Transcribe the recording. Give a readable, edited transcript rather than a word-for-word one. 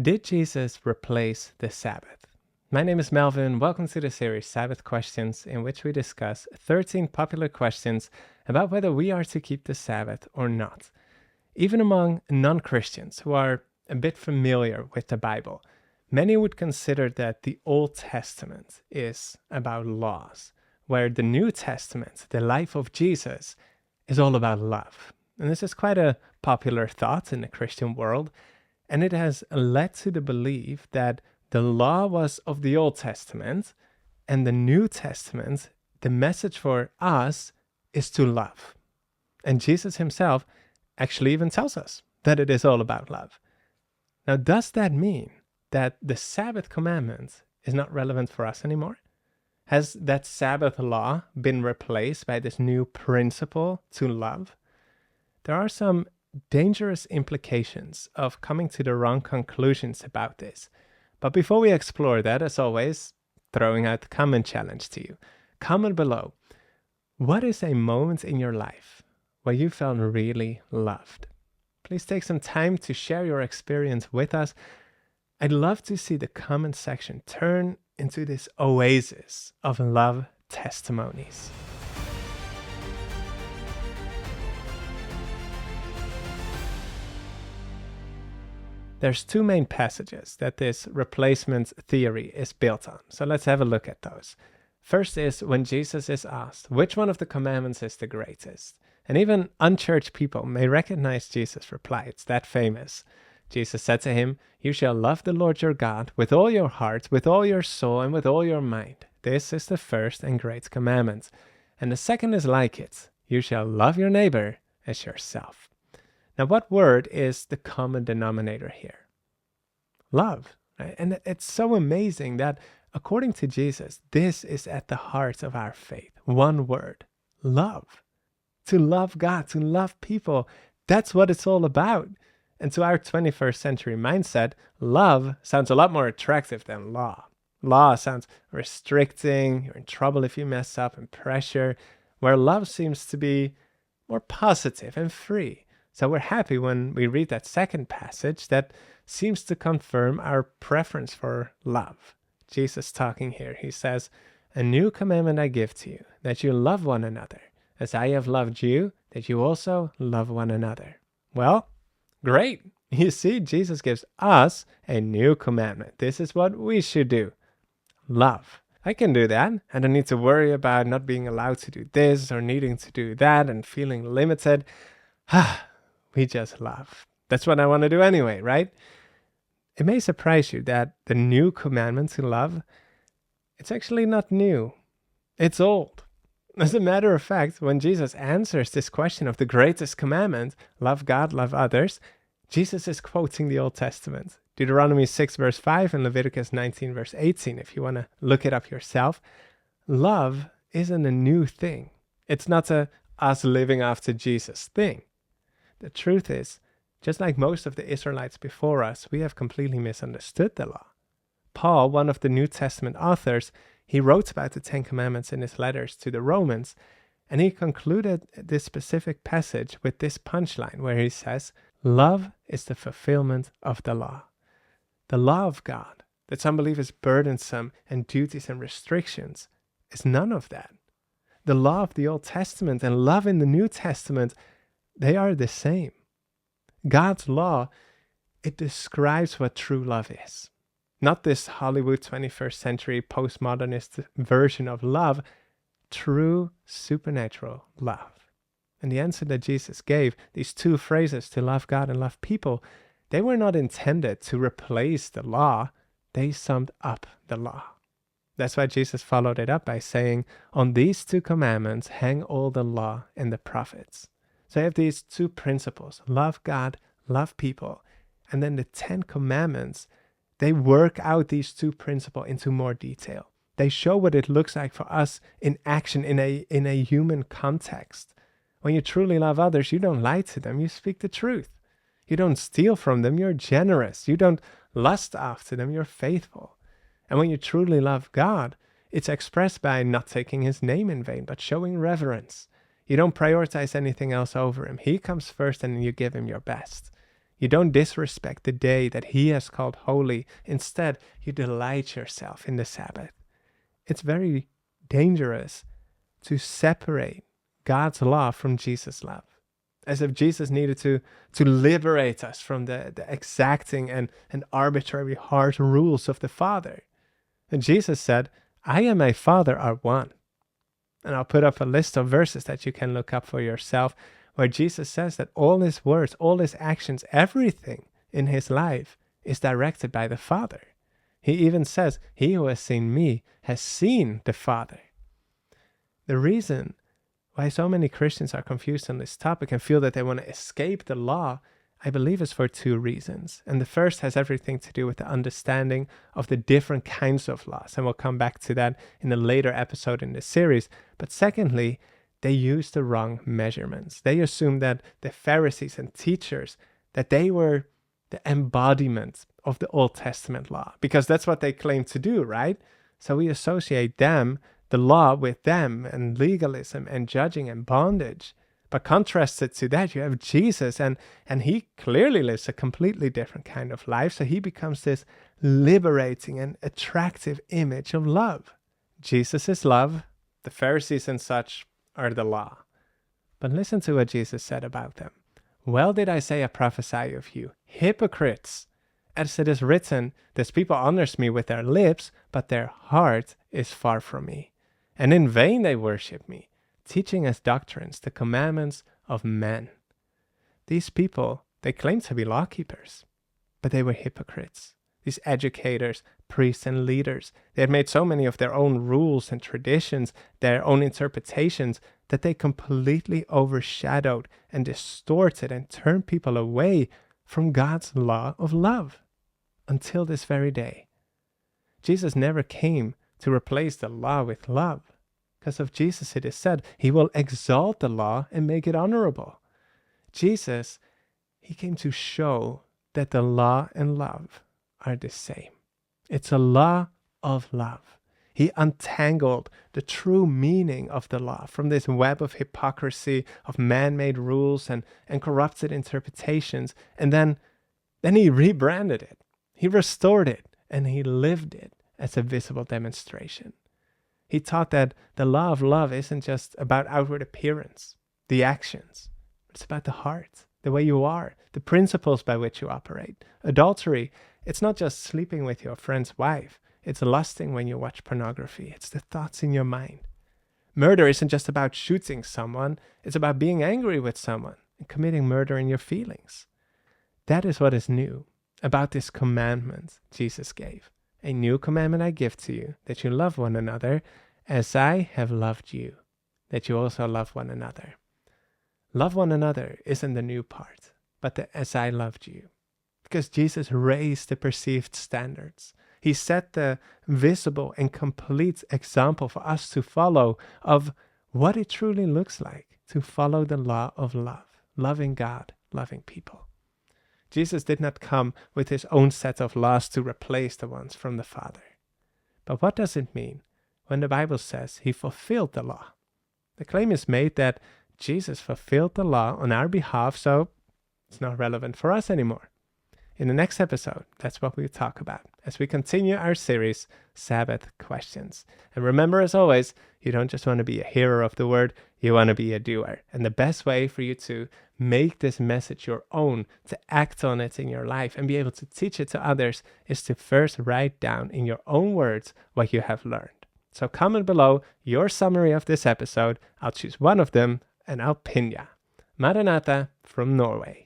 Did Jesus replace the Sabbath? My name is Melvin. Welcome to the series Sabbath Questions, in which we discuss 13 popular questions about whether we are to keep the Sabbath or not. Even among non-Christians who are a bit familiar with the Bible, many would consider that the Old Testament is about laws, where the New Testament, the life of Jesus, is all about love. And this is quite a popular thought in the Christian world. And it has led to the belief that the law was of the Old Testament, and the New Testament, the message for us is to love. And Jesus himself actually even tells us that it is all about love. Now, does that mean that the Sabbath commandment is not relevant for us anymore? Has that Sabbath law been replaced by this new principle to love? There are some dangerous implications of coming to the wrong conclusions about this. But before we explore that, as always, throwing out the comment challenge to you. Comment below. What is a moment in your life where you felt really loved? Please take some time to share your experience with us. I'd love to see the comment section turn into this oasis of love testimonies. There's two main passages that this replacement theory is built on. So let's have a look at those. First is when Jesus is asked, which one of the commandments is the greatest? And even unchurched people may recognize Jesus' reply. It's that famous. Jesus said to him, "You shall love the Lord your God with all your heart, with all your soul, and with all your mind. This is the first and great commandment. And the second is like it. You shall love your neighbor as yourself." Now, what word is the common denominator here? Love. Right? And it's so amazing that according to Jesus, this is at the heart of our faith. One word, love. To love God, to love people, that's what it's all about. And to our 21st century mindset, love sounds a lot more attractive than law. Law sounds restricting, you're in trouble if you mess up, and pressure, where love seems to be more positive and free. So we're happy when we read that second passage that seems to confirm our preference for love. Jesus talking here, he says, "A new commandment I give to you, that you love one another, as I have loved you, that you also love one another." Well, great. You see, Jesus gives us a new commandment. This is what we should do. Love. I can do that. I don't need to worry about not being allowed to do this or needing to do that and feeling limited. We just love. That's what I want to do anyway, right? It may surprise you that the new commandment to love, it's actually not new. It's old. As a matter of fact, when Jesus answers this question of the greatest commandment, love God, love others, Jesus is quoting the Old Testament. Deuteronomy 6 verse 5 and Leviticus 19 verse 18, if you want to look it up yourself. Love isn't a new thing. It's not a us living after Jesus thing. The truth is, just like most of the Israelites before us, we have completely misunderstood the law. Paul, one of the New Testament authors, he wrote about the Ten Commandments in his letters to the Romans, and he concluded this specific passage with this punchline where he says, "Love is the fulfillment of the law." The law of God, that some believe is burdensome and duties and restrictions, is none of that. The law of the Old Testament and love in the New Testament, they are the same. God's law, it describes what true love is. Not this Hollywood 21st century postmodernist version of love, true supernatural love. And the answer that Jesus gave, these two phrases, to love God and love people, they were not intended to replace the law. They summed up the law. That's why Jesus followed it up by saying, "On these two commandments hang all the law and the prophets." So I have these two principles, love God, love people. And then the 10 commandments, they work out these two principles into more detail. They show what it looks like for us in action, in a human context. When you truly love others, you don't lie to them, you speak the truth. You don't steal from them, you're generous. You don't lust after them, you're faithful. And when you truly love God, it's expressed by not taking his name in vain, but showing reverence. You don't prioritize anything else over him. He comes first and you give him your best. You don't disrespect the day that he has called holy. Instead, you delight yourself in the Sabbath. It's very dangerous to separate God's law from Jesus' love, as if Jesus needed to liberate us from the exacting and arbitrary harsh rules of the Father. And Jesus said, I and my Father are one. And I'll put up a list of verses that you can look up for yourself, where Jesus says that all his words, all his actions, everything in his life is directed by the Father. He even says, he who has seen me has seen the Father. The reason why so many Christians are confused on this topic and feel that they want to escape the law, I believe, is for two reasons. And the first has everything to do with the understanding of the different kinds of laws. And we'll come back to that in a later episode in this series. But secondly, they use the wrong measurements. They assume that the Pharisees and teachers, that they were the embodiment of the Old Testament law, because that's what they claim to do, right? So we associate them, the law, with them, and legalism and judging and bondage. But contrasted to that, you have Jesus, and he clearly lives a completely different kind of life. So he becomes this liberating and attractive image of love. Jesus is love. The Pharisees and such are the law. But listen to what Jesus said about them. Well did Isaiah prophesy of you, hypocrites. As it is written, this people honors me with their lips, but their heart is far from me. And in vain they worship me, teaching as doctrines the commandments of men. These people, they claim to be lawkeepers, but they were hypocrites. These educators, priests, and leaders, they had made so many of their own rules and traditions, their own interpretations, that they completely overshadowed and distorted and turned people away from God's law of love. Until this very day, Jesus never came to replace the law with love. Because of Jesus, it is said, he will exalt the law and make it honorable. Jesus, he came to show that the law and love are the same. It's a law of love. He untangled the true meaning of the law from this web of hypocrisy, of man-made rules and corrupted interpretations. And then he rebranded it. He restored it, and he lived it as a visible demonstration. He taught that the law of love isn't just about outward appearance, the actions. It's about the heart, the way you are, the principles by which you operate. Adultery, it's not just sleeping with your friend's wife. It's lusting when you watch pornography. It's the thoughts in your mind. Murder isn't just about shooting someone. It's about being angry with someone and committing murder in your feelings. That is what is new about this commandment Jesus gave. A new commandment I give to you, that you love one another as I have loved you, that you also love one another. Love one another isn't the new part, but the as I loved you. Because Jesus raised the perceived standards. He set the visible and complete example for us to follow of what it truly looks like to follow the law of love, loving God, loving people. Jesus did not come with his own set of laws to replace the ones from the Father. But what does it mean when the Bible says he fulfilled the law? The claim is made that Jesus fulfilled the law on our behalf, so it's not relevant for us anymore. In the next episode, that's what we'll talk about as we continue our series, Sabbath Questions. And remember, as always, you don't just want to be a hearer of the word, you want to be a doer. And the best way for you to make this message your own, to act on it in your life and be able to teach it to others, is to first write down in your own words what you have learned. So comment below your summary of this episode. I'll choose one of them and I'll pin ya. Maranatha from Norway.